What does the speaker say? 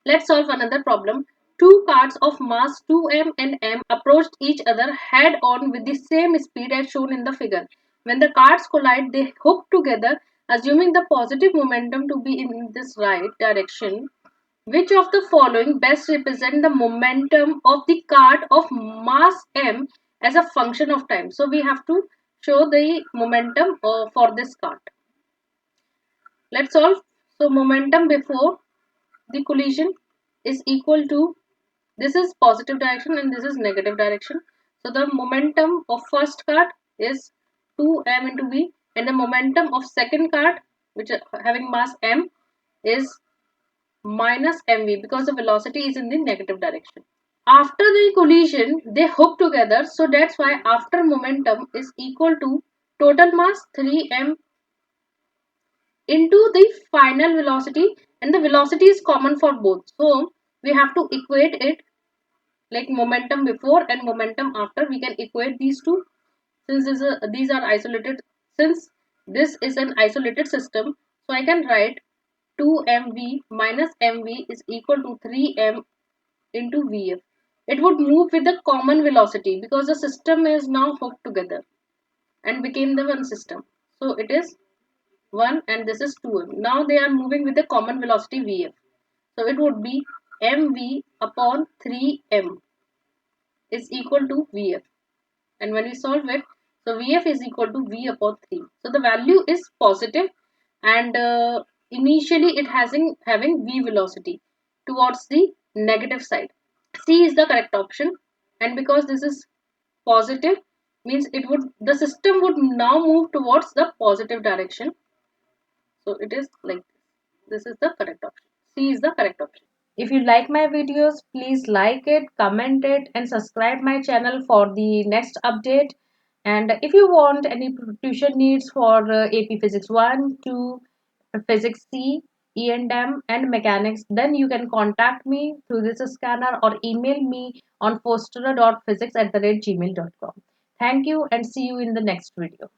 Let's solve another problem. Two carts of mass 2m and m approached each other head on with the same speed as shown in the figure. When the carts collide, they hook together, assuming the positive momentum to be in this right direction. Which of the following best represent the momentum of the cart of mass m as a function of time? So we have to show the momentum for this cart. Let's solve. So momentum before the collision is equal to, this is positive direction and this is negative direction. So the momentum of first cart is 2m into v, and the momentum of second cart, which is having mass m, is minus mv, because the velocity is in the negative direction. After the collision, they hook together, so that's why after momentum is equal to total mass 3m into the final velocity, and the velocity is common for both. So we have to equate it, like momentum before and momentum after. We can equate these two, since these are isolated. Since this is an isolated system, so I can write 2mv minus mv is equal to 3m into vf. It would move with the common velocity because the system is now hooked together and became the one system. So it is 1 and this is 2m. Now they are moving with the common velocity vf. So it would be mv upon 3m is equal to vf. And when we solve it, so vf is equal to v upon 3. So the value is positive, and initially it has having v velocity towards the negative side. C is the correct option, and because this is positive, means it would, the system would now move towards the positive direction. So it is like this is the correct option. C is the correct option. If you like my videos, please like it, comment it, and subscribe my channel for the next update. And if you want any tuition needs for AP Physics 1, 2, Physics C, E&M, and Mechanics, then you can contact me through this scanner or email me on forcetra.physicss@gmail.com. Thank you and see you in the next video.